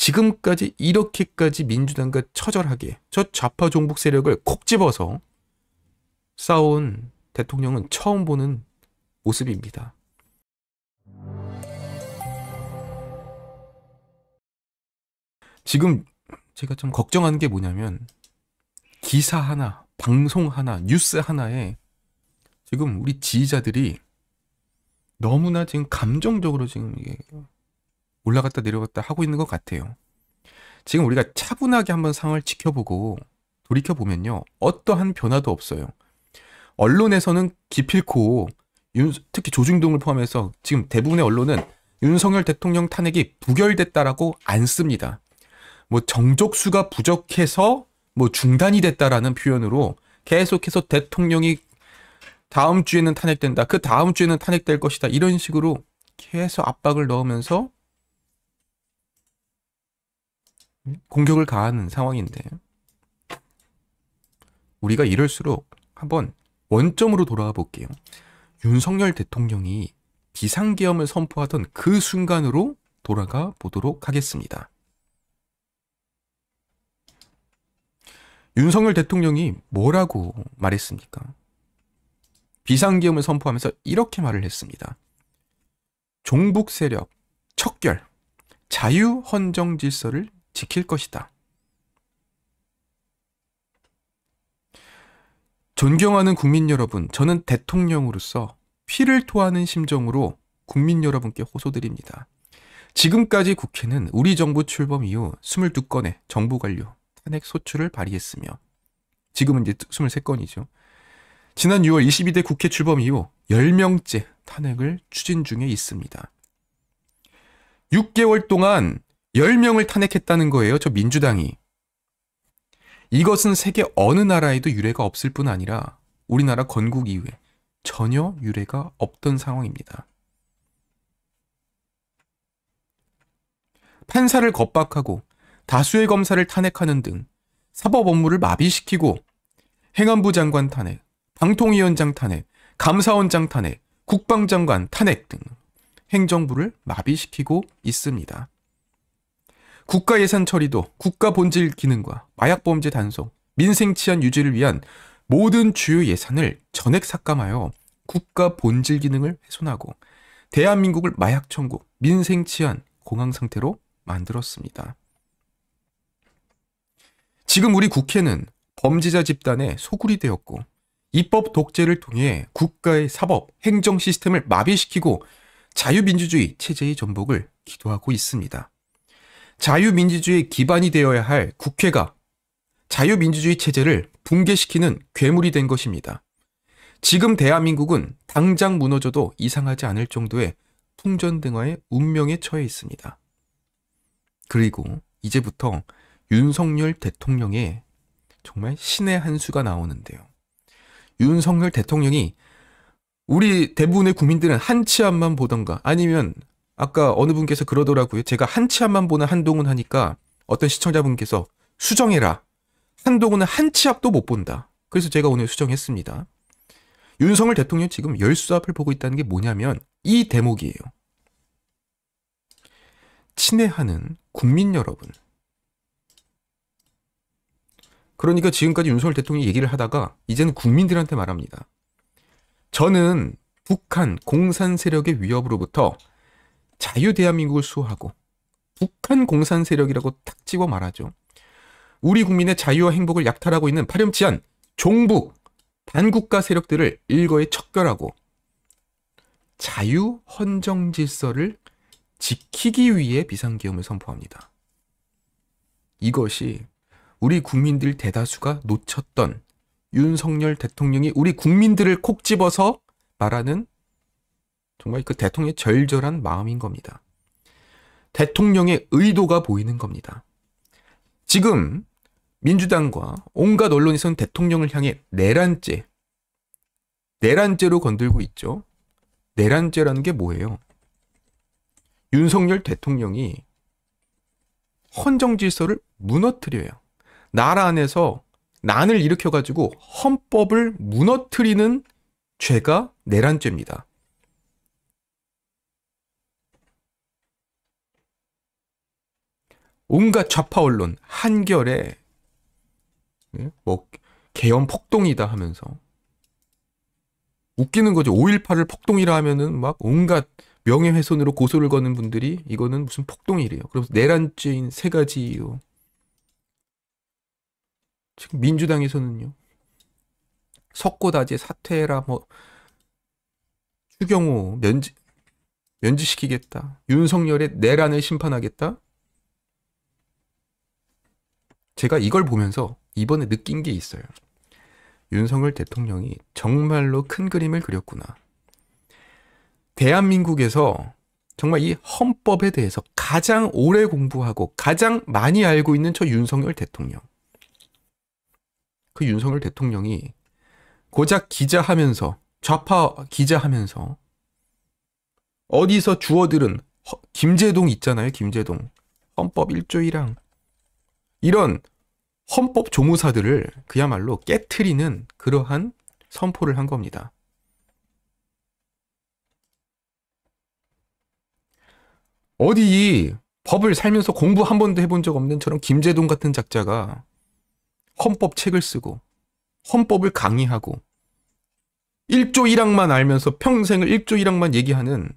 지금까지 이렇게까지 민주당과 처절하게 저 좌파 종북 세력을 콕 집어서 싸운 대통령은 처음 보는 모습입니다. 지금 제가 좀 걱정하는 게 뭐냐면 기사 하나, 방송 하나, 뉴스 하나에 지금 우리 지지자들이 너무나 지금 감정적으로 지금 이게 올라갔다 내려갔다 하고 있는 것 같아요. 지금 우리가 차분하게 한번 상황을 지켜보고 돌이켜보면요. 어떠한 변화도 없어요. 언론에서는 기필코 특히 조중동을 포함해서 지금 대부분의 언론은 윤석열 대통령 탄핵이 부결됐다라고 안 씁니다. 뭐 정족수가 부족해서 뭐 중단이 됐다라는 표현으로 계속해서 대통령이 다음 주에는 탄핵된다. 그 다음 주에는 탄핵될 것이다. 이런 식으로 계속 압박을 넣으면서 공격을 가하는 상황인데 우리가 이럴수록 한번 원점으로 돌아가 볼게요. 윤석열 대통령이 비상계엄을 선포하던 그 순간으로 돌아가 보도록 하겠습니다. 윤석열 대통령이 뭐라고 말했습니까? 비상계엄을 선포하면서 이렇게 말을 했습니다. 종북 세력 척결, 자유 헌정 질서를 지킬 것이다. 존경하는 국민 여러분, 저는 대통령으로서 피를 토하는 심정으로 국민 여러분께 호소드립니다. 지금까지 국회는 우리 정부 출범 이후 22건의 정부 관료 탄핵 소추를 발의했으며 지금은 이제 23건이죠. 지난 6월 22대 국회 출범 이후 10명째 탄핵을 추진 중에 있습니다. 6개월 동안 10명을 탄핵했다는 거예요. 저 민주당이. 이것은 세계 어느 나라에도 유례가 없을 뿐 아니라 우리나라 건국 이후에 전혀 유례가 없던 상황입니다. 판사를 겁박하고 다수의 검사를 탄핵하는 등 사법 업무를 마비시키고 행안부 장관 탄핵, 방통위원장 탄핵, 감사원장 탄핵, 국방장관 탄핵 등 행정부를 마비시키고 있습니다. 국가예산 처리도 국가 본질 기능과 마약범죄 단속, 민생 치안 유지를 위한 모든 주요 예산을 전액 삭감하여 국가 본질 기능을 훼손하고 대한민국을 마약 천국, 민생 치안 공황 상태로 만들었습니다. 지금 우리 국회는 범죄자 집단의 소굴이 되었고 입법 독재를 통해 국가의 사법, 행정 시스템을 마비시키고 자유민주주의 체제의 전복을 기도하고 있습니다. 자유민주주의 기반이 되어야 할 국회가 자유민주주의 체제를 붕괴시키는 괴물이 된 것입니다. 지금 대한민국은 당장 무너져도 이상하지 않을 정도의 풍전등화의 운명에 처해 있습니다. 그리고 이제부터 윤석열 대통령의 정말 신의 한 수가 나오는데요. 윤석열 대통령이 우리 대부분의 국민들은 한 치 앞만 보던가 아니면 아까 어느 분께서 그러더라고요. 제가 한 치 앞만 보는 한동훈 하니까 어떤 시청자분께서 수정해라. 한동훈은 한 치 앞도 못 본다. 그래서 제가 오늘 수정했습니다. 윤석열 대통령 지금 열수 앞을 보고 있다는 게 뭐냐면 이 대목이에요. 친애하는 국민 여러분. 그러니까 지금까지 윤석열 대통령이 얘기를 하다가 이제는 국민들한테 말합니다. 저는 북한 공산 세력의 위협으로부터 자유 대한민국을 수호하고 북한 공산 세력이라고 탁 집어 말하죠. 우리 국민의 자유와 행복을 약탈하고 있는 파렴치한 종북, 반국가 세력들을 일거에 척결하고 자유 헌정 질서를 지키기 위해 비상계엄을 선포합니다. 이것이 우리 국민들 대다수가 놓쳤던 윤석열 대통령이 우리 국민들을 콕 집어서 말하는 정말 그 대통령의 절절한 마음인 겁니다. 대통령의 의도가 보이는 겁니다. 지금 민주당과 온갖 언론에서는 대통령을 향해 내란죄로 건들고 있죠. 내란죄라는 게 뭐예요? 윤석열 대통령이 헌정 질서를 무너뜨려요. 나라 안에서 난을 일으켜가지고 헌법을 무너뜨리는 죄가 내란죄입니다. 온갖 좌파 언론 한결에 뭐 계엄 폭동이다 하면서 웃기는 거죠. 5.18을 폭동이라 하면은 막 온갖 명예훼손으로 고소를 거는 분들이 이거는 무슨 폭동이래요. 그래서 내란죄인 3가지 이유. 지금 민주당에서는요. 석고다제 사퇴해라 뭐 추경호 면직시키겠다. 윤석열의 내란을 심판하겠다. 제가 이걸 보면서 이번에 느낀 게 있어요. 윤석열 대통령이 정말로 큰 그림을 그렸구나. 대한민국에서 정말 이 헌법에 대해서 가장 오래 공부하고 가장 많이 알고 있는 저 윤석열 대통령. 그 윤석열 대통령이 고작 기자하면서 좌파 기자하면서 어디서 주워들은 김제동 있잖아요. 김제동. 헌법 1조 1항. 이런 헌법 조무사들을 그야말로 깨트리는 그러한 선포를 한 겁니다. 어디 법을 살면서 공부 한 번도 해본 적 없는 저런 김제동 같은 작자가 헌법 책을 쓰고 헌법을 강의하고 1조 1항만 알면서 평생을 1조 1항만 얘기하는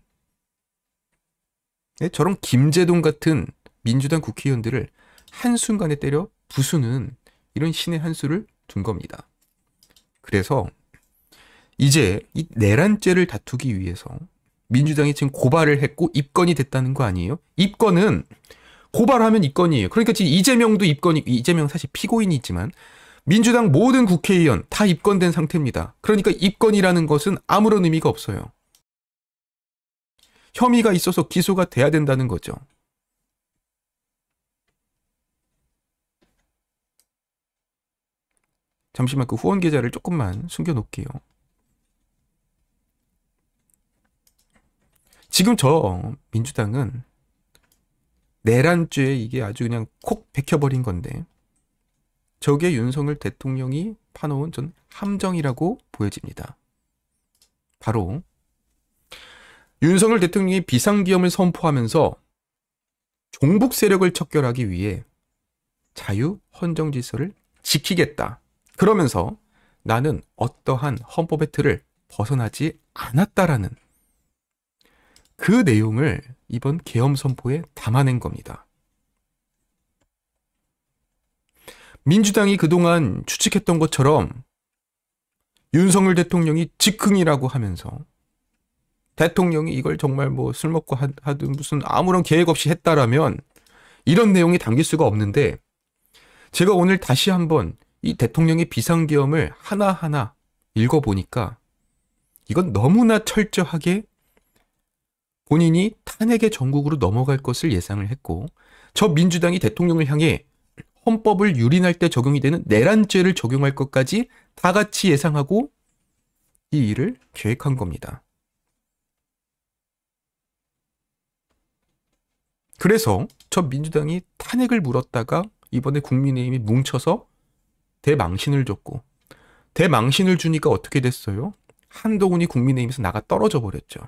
저런 김제동 같은 민주당 국회의원들을 한순간에 때려 부수는 이런 신의 한 수를 둔 겁니다. 그래서 이제 이 내란죄를 다투기 위해서 민주당이 지금 고발을 했고 입건이 됐다는 거 아니에요? 입건은 고발하면 입건이에요. 그러니까 지금 이재명도 이재명 사실 피고인이 있지만 민주당 모든 국회의원 다 입건된 상태입니다. 그러니까 입건이라는 것은 아무런 의미가 없어요. 혐의가 있어서 기소가 돼야 된다는 거죠. 잠시만 그 후원 계좌를 조금만 숨겨놓을게요. 지금 저 민주당은 내란죄에 이게 아주 그냥 콕 박혀버린 건데 저게 윤석열 대통령이 파놓은 전 함정이라고 보여집니다. 바로 윤석열 대통령이 비상기엄을 선포하면서 종북 세력을 척결하기 위해 자유헌정질서를 지키겠다. 그러면서 나는 어떠한 헌법의 틀을 벗어나지 않았다라는 그 내용을 이번 계엄 선포에 담아낸 겁니다. 민주당이 그동안 추측했던 것처럼 윤석열 대통령이 즉흥이라고 하면서 대통령이 이걸 정말 뭐 술 먹고 하든 무슨 아무런 계획 없이 했다라면 이런 내용이 담길 수가 없는데 제가 오늘 다시 한번 이 대통령의 비상계엄을 하나하나 읽어보니까 이건 너무나 철저하게 본인이 탄핵의 전국으로 넘어갈 것을 예상을 했고 저 민주당이 대통령을 향해 헌법을 유린할 때 적용이 되는 내란죄를 적용할 것까지 다 같이 예상하고 이 일을 계획한 겁니다. 그래서 저 민주당이 탄핵을 물었다가 이번에 국민의힘이 뭉쳐서 대망신을 줬고 대망신을 주니까 어떻게 됐어요? 한동훈이 국민의힘에서 나가 떨어져 버렸죠.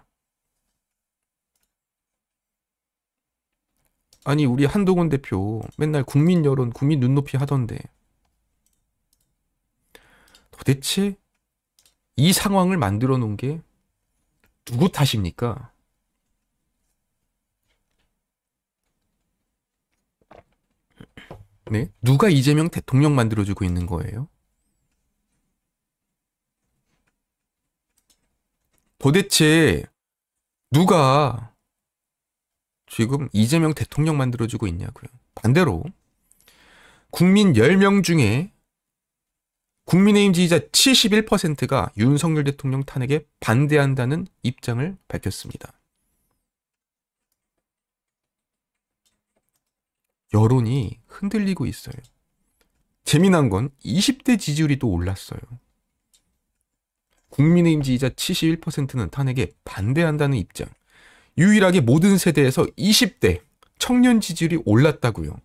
아니 우리 한동훈 대표 맨날 국민 여론, 국민 눈높이 하던데 도대체 이 상황을 만들어 놓은 게 누구 탓입니까? 네? 누가 이재명 대통령 만들어주고 있는 거예요? 도대체 누가 지금 이재명 대통령 만들어주고 있냐고요. 반대로 국민 10명 중에 국민의힘 지지자 71%가 윤석열 대통령 탄핵에 반대한다는 입장을 밝혔습니다. 여론이 흔들리고 있어요. 재미난 건 20대 지지율이 또 올랐어요. 국민의힘 지지자 71%는 탄핵에 반대한다는 입장. 유일하게 모든 세대에서 20대 청년 지지율이 올랐다고요.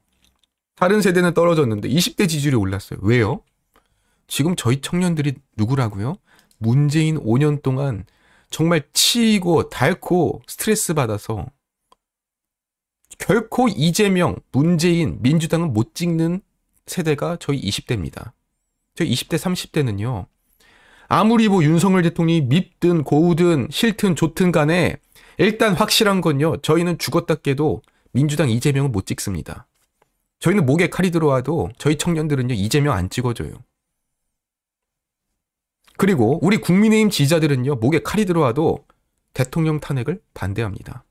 다른 세대는 떨어졌는데 20대 지지율이 올랐어요. 왜요? 지금 저희 청년들이 누구라고요? 문재인 5년 동안 정말 치이고 닳고 스트레스 받아서 결코 이재명, 문재인, 민주당은 못 찍는 세대가 저희 20대입니다. 저희 20대, 30대는요. 아무리 뭐 윤석열 대통령이 밉든 고우든 싫든 좋든 간에 일단 확실한 건요. 저희는 죽었다 깨도 민주당 이재명은 못 찍습니다. 저희는 목에 칼이 들어와도 저희 청년들은요. 이재명 안 찍어줘요. 그리고 우리 국민의힘 지지자들은요. 목에 칼이 들어와도 대통령 탄핵을 반대합니다.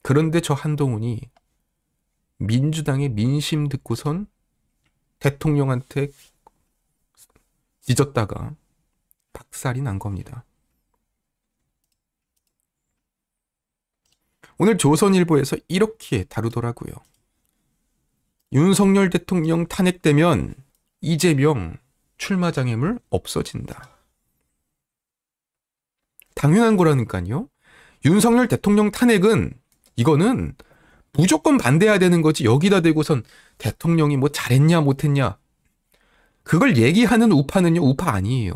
그런데 저 한동훈이 민주당의 민심 듣고선 대통령한테 뒤졌다가 박살이 난 겁니다. 오늘 조선일보에서 이렇게 다루더라고요. 윤석열 대통령 탄핵되면 이재명 출마 장애물 없어진다. 당연한 거라니까요. 윤석열 대통령 탄핵은 이거는 무조건 반대해야 되는 거지. 여기다 대고선 대통령이 뭐 잘했냐 못했냐 그걸 얘기하는 우파는요. 우파 아니에요.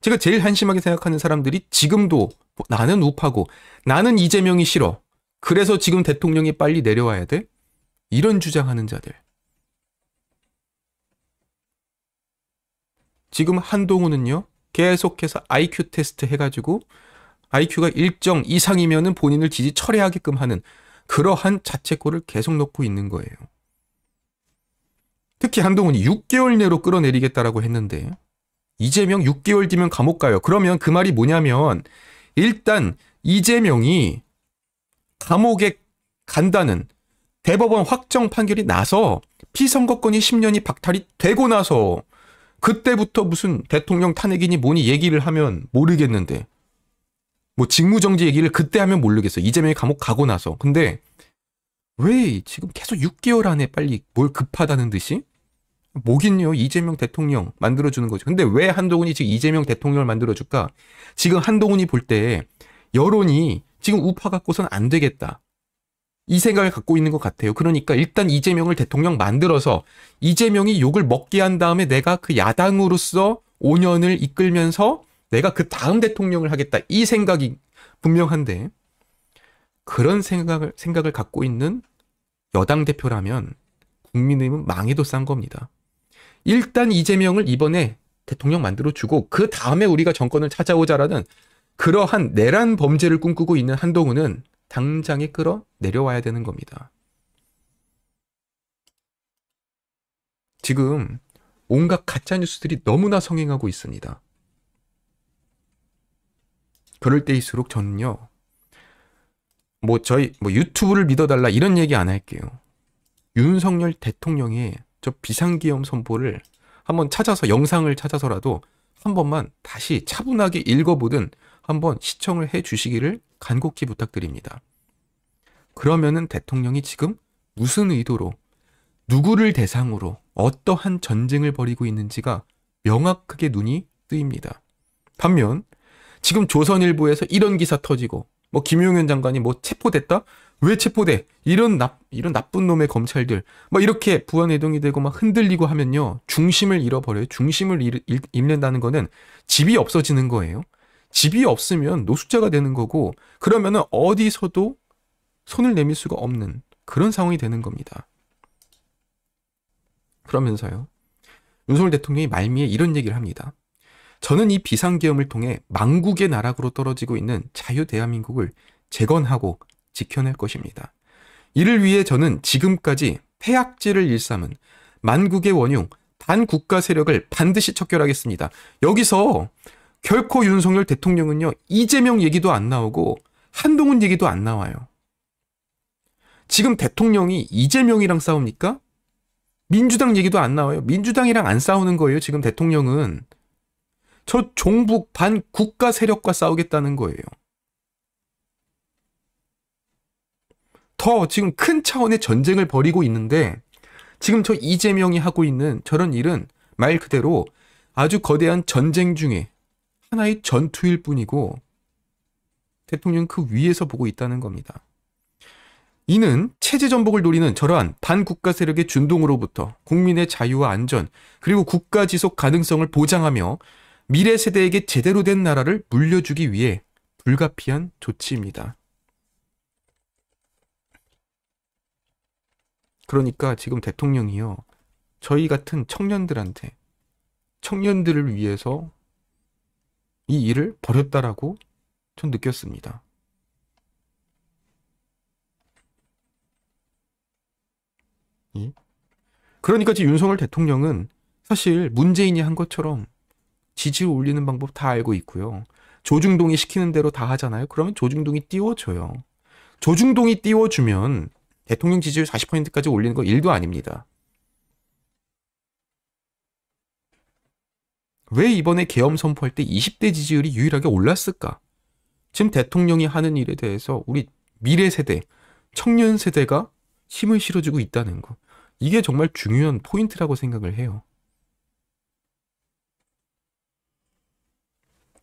제가 제일 한심하게 생각하는 사람들이 지금도 나는 우파고 나는 이재명이 싫어. 그래서 지금 대통령이 빨리 내려와야 돼? 이런 주장하는 자들. 지금 한동훈은요. 계속해서 IQ 테스트 해가지고 IQ가 일정 이상이면은 본인을 지지 철회하게끔 하는 그러한 자책골을 계속 넣고 있는 거예요. 특히 한동훈이 6개월 내로 끌어내리겠다라고 했는데 이재명 6개월 뒤면 감옥 가요. 그러면 그 말이 뭐냐면 일단 이재명이 감옥에 간다는 대법원 확정 판결이 나서 피선거권이 10년이 박탈이 되고 나서 그때부터 무슨 대통령 탄핵이니 뭐니 얘기를 하면 모르겠는데 뭐 직무정지 얘기를 그때 하면 모르겠어. 이재명이 감옥 가고 나서. 근데 왜 지금 계속 6개월 안에 빨리 뭘 급하다는 듯이? 뭐긴요. 이재명 대통령 만들어주는 거죠. 근데 왜 한동훈이 지금 이재명 대통령을 만들어줄까? 지금 한동훈이 볼 때 여론이 지금 우파 갖고선 안 되겠다. 이 생각을 갖고 있는 것 같아요. 그러니까 일단 이재명을 대통령 만들어서 이재명이 욕을 먹게 한 다음에 내가 그 야당으로서 5년을 이끌면서 내가 그 다음 대통령을 하겠다. 이 생각이 분명한데 그런 생각을 갖고 있는 여당 대표라면 국민의힘은 망해도 싼 겁니다. 일단 이재명을 이번에 대통령 만들어주고 그 다음에 우리가 정권을 찾아오자라는 그러한 내란 범죄를 꿈꾸고 있는 한동훈은 당장에 끌어 내려와야 되는 겁니다. 지금 온갖 가짜뉴스들이 너무나 성행하고 있습니다. 그럴 때일수록 저는요. 저희 유튜브를 믿어달라 이런 얘기 안 할게요. 윤석열 대통령의 저 비상계엄 선포를 한번 찾아서 영상을 찾아서라도 한 번만 다시 차분하게 읽어보든 한번 시청을 해 주시기를 간곡히 부탁드립니다. 그러면은 대통령이 지금 무슨 의도로 누구를 대상으로 어떠한 전쟁을 벌이고 있는지가 명확하게 눈이 뜨입니다. 반면 지금 조선일보에서 이런 기사 터지고 김용현 장관이 체포됐다? 왜 체포돼? 이런 나쁜 놈의 검찰들 이렇게 부안해동이 되고 흔들리고 하면요. 중심을 잃어버려요. 중심을 잃는다는 거는 집이 없어지는 거예요. 집이 없으면 노숙자가 되는 거고 그러면은 어디서도 손을 내밀 수가 없는 그런 상황이 되는 겁니다. 그러면서요. 윤석열 대통령이 말미에 이런 얘기를 합니다. 저는 이 비상계엄을 통해 망국의 나락으로 떨어지고 있는 자유 대한민국을 재건하고 지켜낼 것입니다. 이를 위해 저는 지금까지 폐악질을 일삼은 만국의 원흉 반국가 세력을 반드시 척결하겠습니다. 여기서 결코 윤석열 대통령은요. 이재명 얘기도 안 나오고 한동훈 얘기도 안 나와요. 지금 대통령이 이재명이랑 싸웁니까? 민주당 얘기도 안 나와요. 민주당이랑 안 싸우는 거예요. 지금 대통령은. 저 종북 반국가 세력과 싸우겠다는 거예요. 더 지금 큰 차원의 전쟁을 벌이고 있는데 지금 저 이재명이 하고 있는 저런 일은 말 그대로 아주 거대한 전쟁 중에 하나의 전투일 뿐이고 대통령은 그 위에서 보고 있다는 겁니다. 이는 체제 전복을 노리는 저러한 반국가 세력의 준동으로부터 국민의 자유와 안전 그리고 국가 지속 가능성을 보장하며 미래 세대에게 제대로 된 나라를 물려주기 위해 불가피한 조치입니다. 그러니까 지금 대통령이요, 저희 같은 청년들을 위해서 이 일을 벌였다라고 전 느꼈습니다. 그러니까 지금 윤석열 대통령은 사실 문재인이 한 것처럼 지지를 올리는 방법 다 알고 있고요. 조중동이 시키는 대로 다 하잖아요. 그러면 조중동이 띄워줘요. 조중동이 띄워주면 대통령 지지율 40%까지 올리는 거 일도 아닙니다. 왜 이번에 계엄 선포할 때 20대 지지율이 유일하게 올랐을까? 지금 대통령이 하는 일에 대해서 우리 미래 세대, 청년 세대가 힘을 실어주고 있다는 거. 이게 정말 중요한 포인트라고 생각을 해요.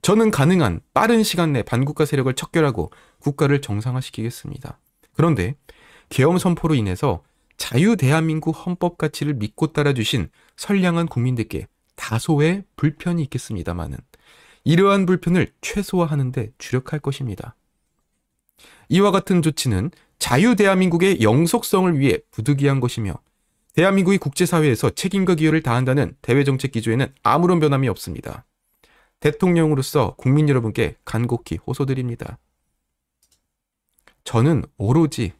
저는 가능한 빠른 시간 내 반국가 세력을 척결하고 국가를 정상화시키겠습니다. 그런데 계엄 선포로 인해서 자유 대한민국 헌법 가치를 믿고 따라주신 선량한 국민들께 다소의 불편이 있겠습니다마는 이러한 불편을 최소화하는 데 주력할 것입니다. 이와 같은 조치는 자유 대한민국의 영속성을 위해 부득이한 것이며 대한민국이 국제사회에서 책임과 기여를 다한다는 대외정책 기조에는 아무런 변함이 없습니다. 대통령으로서 국민 여러분께 간곡히 호소드립니다. 저는 오로지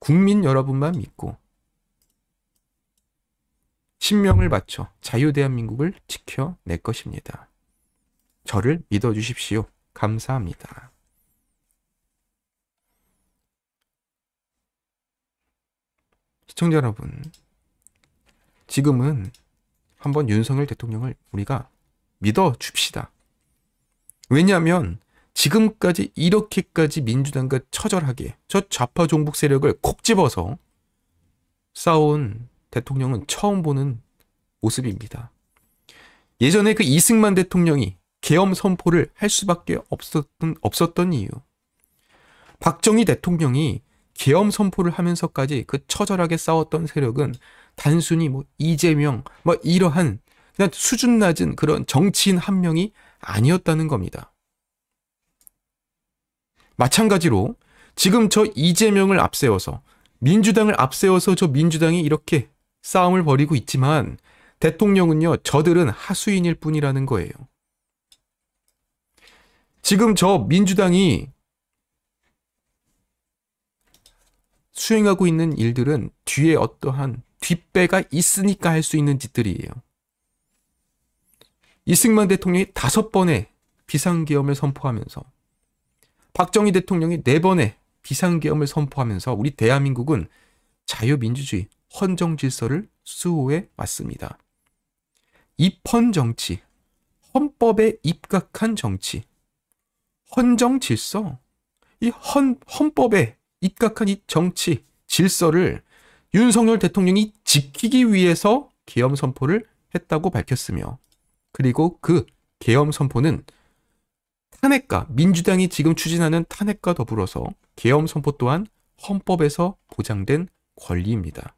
국민 여러분만 믿고 신명을 바쳐 자유대한민국을 지켜낼 것입니다. 저를 믿어주십시오. 감사합니다. 시청자 여러분, 지금은 한번 윤석열 대통령을 우리가 믿어줍시다. 왜냐하면 지금까지 이렇게까지 민주당과 처절하게 저 좌파 종북 세력을 콕 집어서 싸운 대통령은 처음 보는 모습입니다. 예전에 그 이승만 대통령이 계엄 선포를 할 수밖에 없었던 이유. 박정희 대통령이 계엄 선포를 하면서까지 그 처절하게 싸웠던 세력은 단순히 이재명 이러한 그냥 수준 낮은 그런 정치인 한 명이 아니었다는 겁니다. 마찬가지로 지금 저 이재명을 앞세워서 민주당을 앞세워서 저 민주당이 이렇게 싸움을 벌이고 있지만 대통령은요, 저들은 하수인일 뿐이라는 거예요. 지금 저 민주당이 수행하고 있는 일들은 뒤에 어떠한 뒷배가 있으니까 할 수 있는 짓들이에요. 이승만 대통령이 5번의 비상계엄을 선포하면서 박정희 대통령이 4번의 비상계엄을 선포하면서 우리 대한민국은 자유민주주의, 헌정질서를 수호해 왔습니다. 입헌정치, 헌법에 입각한 정치, 헌정질서, 이 헌법에 입각한 이 정치, 질서를 윤석열 대통령이 지키기 위해서 계엄 선포를 했다고 밝혔으며, 그리고 그 계엄 선포는 탄핵과 민주당이 지금 추진하는 탄핵과 더불어서 계엄 선포 또한 헌법에서 보장된 권리입니다.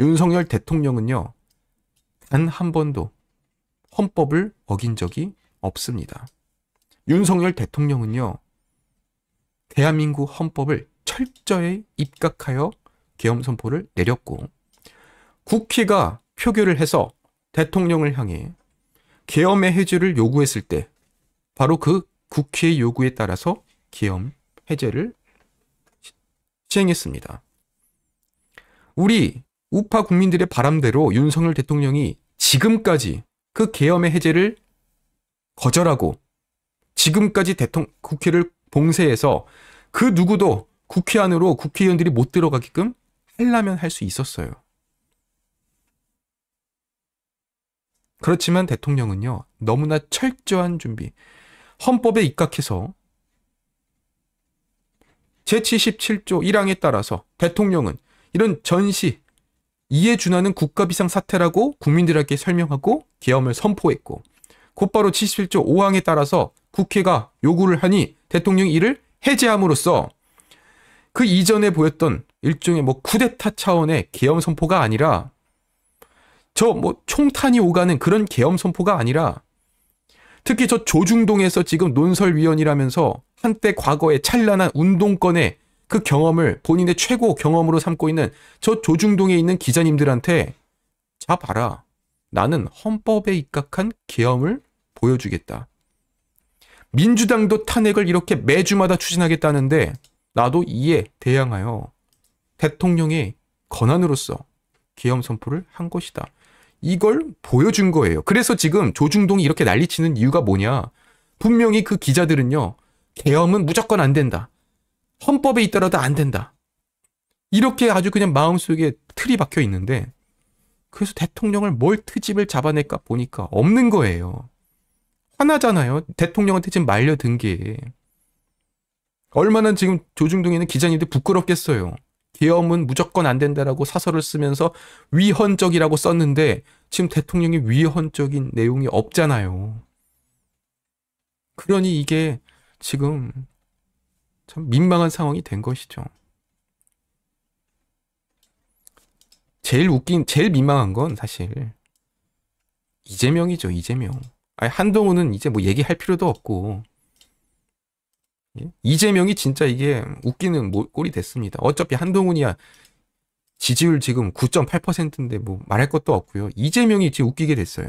윤석열 대통령은요, 단 한 번도 헌법을 어긴 적이 없습니다. 윤석열 대통령은요, 대한민국 헌법을 철저히 입각하여 계엄 선포를 내렸고, 국회가 표결을 해서 대통령을 향해 계엄의 해제를 요구했을 때 바로 그 국회의 요구에 따라서 계엄 해제를 시행했습니다. 우리 우파 국민들의 바람대로 윤석열 대통령이 지금까지 그 계엄의 해제를 거절하고 지금까지 국회를 봉쇄해서 그 누구도 국회 안으로 국회의원들이 못 들어가게끔 하려면 할 수 있었어요. 그렇지만 대통령은요, 너무나 철저한 준비, 헌법에 입각해서 제77조 1항에 따라서 대통령은 이런 전시, 이에 준하는 국가비상사태라고 국민들에게 설명하고 계엄을 선포했고, 곧바로 77조 5항에 따라서 국회가 요구를 하니 대통령이 이를 해제함으로써 그 이전에 보였던 일종의 쿠데타 차원의 계엄 선포가 아니라 저 뭐 총탄이 오가는 그런 계엄 선포가 아니라 특히 저 조중동에서 지금 논설위원이라면서 한때 과거의 찬란한 운동권의 그 경험을 본인의 최고 경험으로 삼고 있는 저 조중동에 있는 기자님들한테 자 봐라. 나는 헌법에 입각한 계엄을 보여주겠다. 민주당도 탄핵을 이렇게 매주마다 추진하겠다는데 나도 이에 대항하여 대통령의 권한으로서 계엄 선포를 한 것이다. 이걸 보여준 거예요. 그래서 지금 조중동이 이렇게 난리치는 이유가 뭐냐. 분명히 그 기자들은요. 계엄은 무조건 안 된다. 헌법에 있더라도 안 된다. 이렇게 아주 그냥 마음속에 틀이 박혀 있는데 그래서 대통령을 뭘 트집을 잡아낼까 보니까 없는 거예요. 화나잖아요. 대통령한테 지금 말려든 게. 얼마나 지금 조중동에 있는 기자님들 부끄럽겠어요. 계엄은 무조건 안 된다라고 사설을 쓰면서 위헌적이라고 썼는데 지금 대통령이 위헌적인 내용이 없잖아요. 그러니 이게 지금 참 민망한 상황이 된 것이죠. 제일 민망한 건 사실 이재명이죠. 이재명. 아니, 한동훈은 이제 뭐 얘기할 필요도 없고 이재명이 진짜 이게 웃기는 꼴이 됐습니다. 어차피 한동훈이야 지지율 지금 9.8%인데 뭐 말할 것도 없고요. 이재명이 지금 웃기게 됐어요.